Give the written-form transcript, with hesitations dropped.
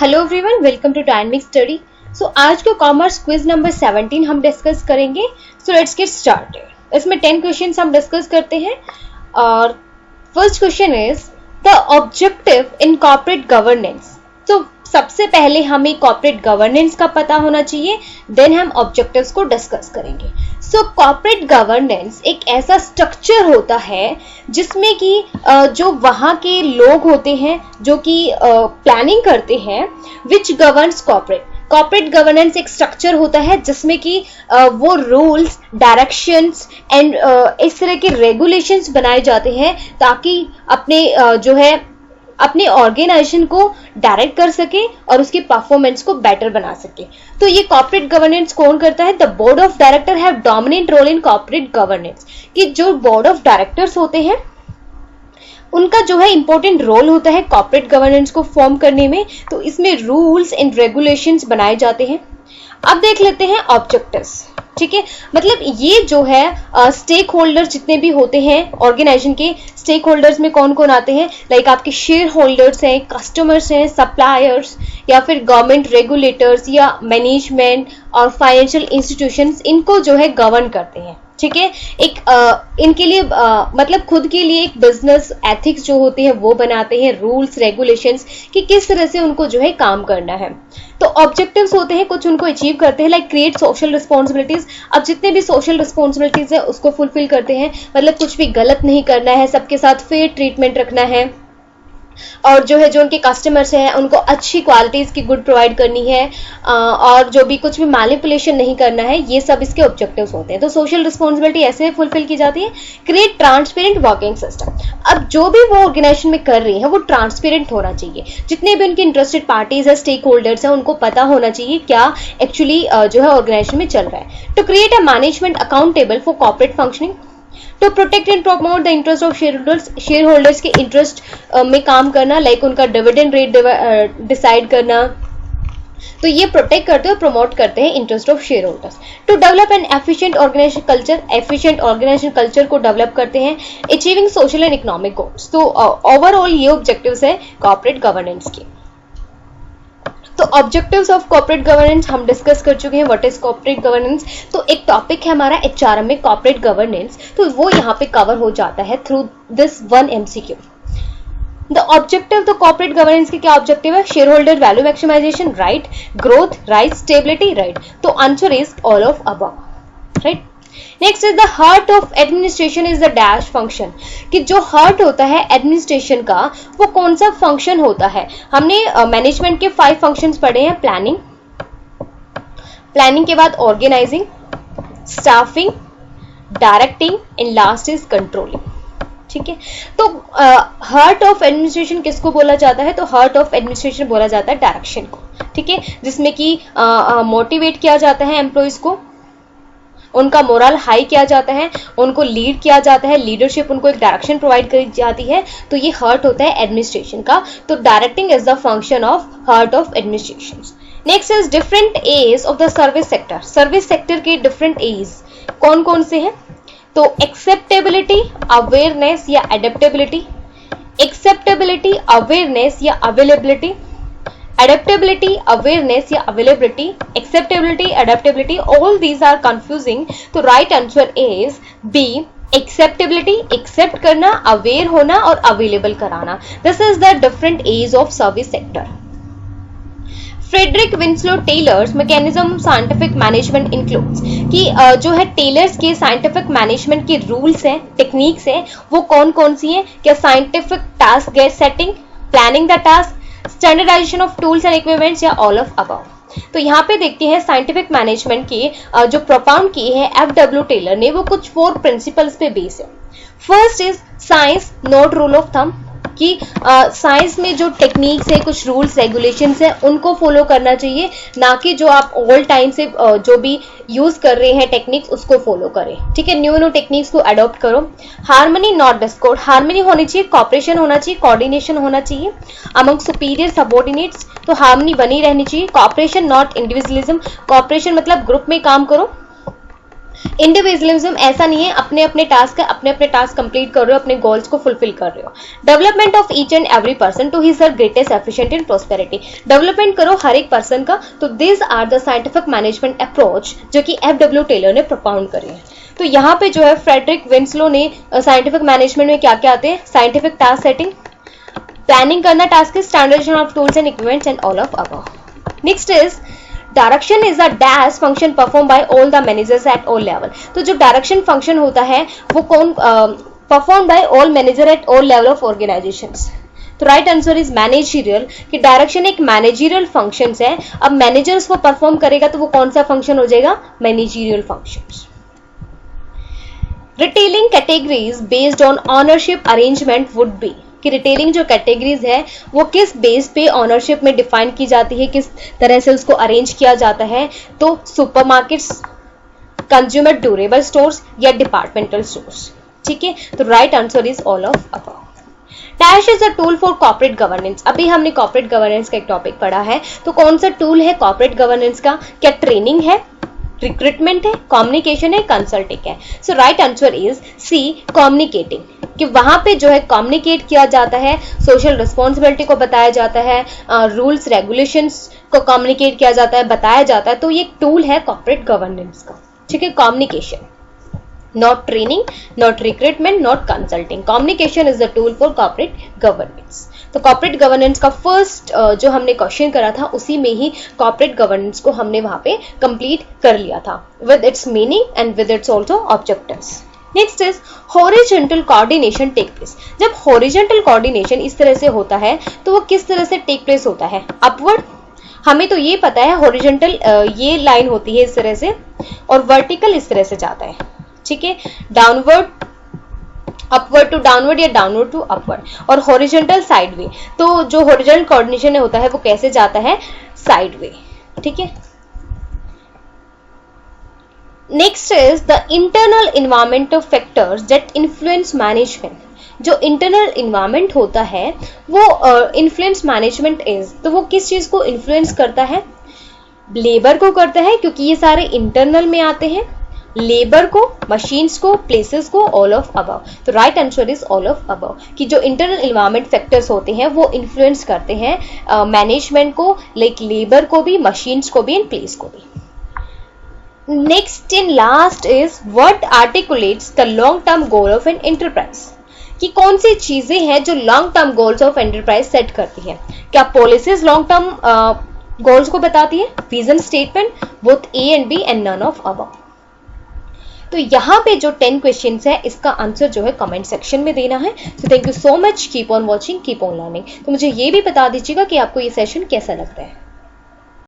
Hello everyone, welcome to dynamic study. आज का commerce quiz number 17 हम डिस्कस करेंगे। Let's get started. इसमें 10 क्वेश्चंस हम डिस्कस करते हैं और first question is the objective in corporate governance. तो सबसे पहले हमें कॉर्पोरेट गवर्नेंस का पता होना चाहिए, देन हम ऑब्जेक्टिव्स को डिस्कस करेंगे। कॉर्पोरेट गवर्नेंस एक ऐसा स्ट्रक्चर होता है जिसमें कि जो वहाँ के लोग होते हैं जो कि प्लानिंग करते हैं, विच गवर्न्स कॉर्पोरेट गवर्नेंस एक स्ट्रक्चर होता है जिसमें कि वो रूल्स, डायरेक्शंस एंड इस तरह के रेगुलेशंस बनाए जाते हैं ताकि अपने अपने ऑर्गेनाइजेशन को डायरेक्ट कर सके और उसकी परफॉर्मेंस को बेटर बना सके। तो ये कॉर्पोरेट गवर्नेंस कौन करता है? The board of director have dominant role in corporate governance. कि जो बोर्ड ऑफ डायरेक्टर्स होते हैं उनका जो है इंपॉर्टेंट रोल होता है कॉर्पोरेट गवर्नेंस को फॉर्म करने में। तो इसमें रूल्स एंड रेगुलेशंस बनाए जाते हैं। अब देख लेते हैं ऑब्जेक्टिव्स। ठीक है, मतलब ये जो है स्टेक होल्डर्स जितने भी होते हैं ऑर्गेनाइजेशन के, स्टेक होल्डर्स में कौन कौन आते हैं? लाइक आपके शेयर होल्डर्स हैं, कस्टमर्स हैं, सप्लायर्स या फिर गवर्नमेंट रेगुलेटर्स या मैनेजमेंट और फाइनेंशियल इंस्टीट्यूशंस, इनको जो है गवर्न करते हैं। ठीक है, इनके लिए मतलब खुद के लिए एक बिजनेस एथिक्स जो होते हैं वो बनाते हैं, रूल्स रेगुलेशंस कि किस तरह से उनको जो है काम करना है। तो ऑब्जेक्टिव्स होते हैं, कुछ उनको अचीव करते हैं, लाइक क्रिएट सोशल रिस्पॉन्सिबिलिटीज। अब जितने भी सोशल रिस्पॉन्सिबिलिटीज है उसको फुलफिल करते हैं, मतलब कुछ भी गलत नहीं करना है, सबके साथ फेयर ट्रीटमेंट रखना है और जो उनके कस्टमर्स हैं उनको अच्छी क्वालिटीज की गुड प्रोवाइड करनी है और जो भी कुछ भी मैनिपुलेशन नहीं करना है। ये सब इसके ऑब्जेक्टिव्स होते हैं। तो सोशल रिस्पॉन्सिबिलिटी ऐसे फुलफिल की जाती है। Create transparent working system. अब जो भी वो ऑर्गेनाइजेशन में कर रही है वो ट्रांसपेरेंट होना चाहिए। जितने भी उनके इंटरेस्टेड पार्टीज है, स्टेक होल्डर्स है, उनको पता होना चाहिए क्या एक्चुअली जो है ऑर्गेनाइजेशन में चल रहा है। To create a management accountable for corporate functioning. To protect and promote the interest of shareholders के इंटरेस्ट में काम करना, लाइक उनका डिविडेंड रेट डिसाइड करना। तो ये प्रोटेक्ट करते हैं और प्रमोट करते हैं interest of shareholders. To develop an efficient organisation culture. Efficient organisation culture को डेवलप करते हैं। Achieving social and economic goals. तो ओवरऑल ये ऑब्जेक्टिव्स है कॉर्पोरेट गवर्नेंस के। तो ऑब्जेक्टिव्स ऑफ कॉर्पोरेट गवर्नेंस हम डिस्कस कर चुके हैं। What is corporate governance? तो एक टॉपिक है हमारा एचआरएम में कॉर्पोरेट गवर्नेंस, तो वो यहाँ पे कवर हो जाता है through this one MCQ. The objective तो कॉर्पोरेट गवर्नेंस के क्या ऑब्जेक्टिव है? Shareholder value maximisation, right, growth, right, stability, right. तो answer is all of above, right. Next is the heart of administration is the dash function. कि जो heart होता है administration का वो कौन सा फंक्शन होता है? हमने मैनेजमेंट के 5 फंक्शंस पढ़े हैं। प्लानिंग के बाद organising, staffing, directing and last is controlling. ठीक है, तो हार्ट ऑफ एडमिनिस्ट्रेशन किसको बोला जाता है? तो हार्ट ऑफ एडमिनिस्ट्रेशन बोला जाता है डायरेक्शन को। ठीक है, जिसमें कि मोटिवेट किया जाता है एम्प्लॉइज को, उनका मोरल हाई किया जाता है, उनको लीड किया जाता है, लीडरशिप, उनको एक डायरेक्शन प्रोवाइड करी जाती है। तो ये हार्ट होता है एडमिनिस्ट्रेशन का। तो directing is the function of heart of administration. Next is different A's of the service sector. Service sector के डिफरेंट एज कौन कौन से हैं? तो एक्सेप्टेबिलिटी, अवेयरनेस या एडेप्टेबिलिटी, एक्सेप्टेबिलिटी, अवेयरनेस या अवेलेबिलिटी, adaptability, awareness या availability, acceptability, adaptability, all these are confusing. तो right answer is B, acceptability, accept करना, aware होना और available कराना। This is the different A's of service sector. Frederick Winslow Taylor's mechanism scientific management includes. कि जो है Taylor's के scientific management के रूल्स हैं, टेक्निक्स हैं, वो कौन कौन सी हैं? क्या scientific task get setting, planning the task, standardisation of tools and equipments या ऑल ऑफ अबव। तो यहाँ पे देखते हैं साइंटिफिक मैनेजमेंट की जो प्रोपाउंड की है एफडब्ल्यू टेलर ने, वो कुछ 4 प्रिंसिपल्स पे बेस है। First is science not rule of thumb. कि साइंस में जो टेक्निक्स है, कुछ रूल्स रेगुलेशंस है, उनको फॉलो करना चाहिए, ना कि जो आप ऑल टाइम से जो भी यूज कर रहे हैं टेक्निक्स उसको फॉलो करें। ठीक है, न्यू टेक्निक्स को अडॉप्ट करो। Harmony not discord. हार्मनी होनी चाहिए, कॉपरेशन होना चाहिए, कोऑर्डिनेशन होना चाहिए अमंग सुपीरियर सबऑर्डिनेट्स। तो हार्मनी बनी रहनी चाहिए। Cooperation not individualism. कॉपरेशन मतलब ग्रुप में काम करो। इंडिविजुअलिज्म ऐसा नहीं है अपने अपने टास्क कंप्लीट कर रहे हो, अपने गोल्स को फुलफिल कर रहे हो। Development of each and every person to his greatest efficient in prosperity, development करो हर एक पर्सन का। तो this are the scientific management approach जो कि एफ.डब्ल्यू. टेलर ने प्रोपाउंड करी है। तो यहाँ पे जो है फ्रेडरिक विंसलो ने साइंटिफिक मैनेजमेंट में क्या क्या आते हैं, साइंटिफिक टास्क सेटिंग, प्लानिंग करना task, standardisation of tools and equipments and all of above. Next is direction is a dash function perform by all the managers at all level. तो जो direction function होता है वो कौन perform by all manager at all level of organisations. तो right answer is managerial, कि direction एक managerial function है। अब मैनेजर्स वो परफॉर्म करेगा तो वो कौन सा फंक्शन हो जाएगा, managerial function. Retailing categories based on ownership arrangement would be, कि रिटेलिंग जो कैटेगरीज है वो किस बेस पे ऑनरशिप में डिफाइन की जाती है, किस तरह से उसको अरेंज किया जाता है। तो सुपरमार्केट्स, कंज्यूमर ड्यूरेबल स्टोर्स या डिपार्टमेंटल स्टोर्स। ठीक है, तो right answer is all of above. Dash is a tool for corporate governance. अभी हमने कॉर्पोरेट गवर्नेंस का एक टॉपिक पढ़ा है, तो कौन सा टूल है कॉर्पोरेट गवर्नेंस का, क्या ट्रेनिंग है, रिक्रूटमेंट है, कम्युनिकेशन है, कंसल्टिंग है। So right answer is C, communicating, कि वहां पे जो है कम्युनिकेट किया जाता है, सोशल रिस्पॉन्सिबिलिटी को बताया जाता है, रूल्स रेगुलेशंस को कम्युनिकेट किया जाता है, बताया जाता है। तो ये टूल है कॉर्पोरेट गवर्नेंस का। ठीक है, communication, not training, not recruitment, not consulting. Communication is the tool for corporate governance. तो कॉर्पोरेट गवर्नेंस का फर्स्ट जो हमने क्वेश्चन करा था उसी में ही कॉर्पोरेट गवर्नेंस को हमने वहां पे कंप्लीट कर लिया था with its meaning and with its also objectives. Next is horizontal coordination take place. जब हॉरिजॉन्टल कोऑर्डिनेशन इस तरह से होता है तो वो किस तरह से टेक प्लेस होता है, अपवर्ड। हमें तो ये पता है हॉरिजॉन्टल ये लाइन होती है इस तरह से, और वर्टिकल इस तरह से जाता है। ठीक है, डाउनवर्ड, अपवर्ड टू डाउनवर्ड या डाउनवर्ड टू अपवर्ड, और हॉरिजॉन्टल साइडवे। तो जो हॉरिजॉन्टल कोऑर्डिनेशन होता है वो कैसे जाता है, साइडवे। ठीक है, next is the internal environmental factors that influence management. जो इंटरनल इन्वायरमेंट होता है वो इन्फ्लुएंस मैनेजमेंट इज, तो वो किस चीज को इन्फ्लुएंस करता है, लेबर को करता है, क्योंकि ये सारे इंटरनल में आते हैं, लेबर को, मशीन्स को, प्लेसेस को, ऑल ऑफ अबव। तो right answer is all of above, कि जो इंटरनल इन्वायरमेंट फैक्टर्स होते हैं वो इन्फ्लुएंस करते हैं मैनेजमेंट को, लाइक लेबर को भी, मशीन्स को भी एंड प्लेस को भी। Next in last is what articulates the long term goal of an enterprise, कि कौन सी चीजें हैं जो long term goals of enterprise set करती है। क्या पॉलिसीज लॉन्ग टर्म गोल्स को बताती है, vision statement, both A and B and none of above. तो यहाँ पे जो 10 क्वेश्चंस है इसका आंसर जो है कमेंट सेक्शन में देना है। So thank you so much, keep on watching, keep on learning. तो मुझे ये भी बता दीजिएगा कि आपको ये सेशन कैसा लगता है।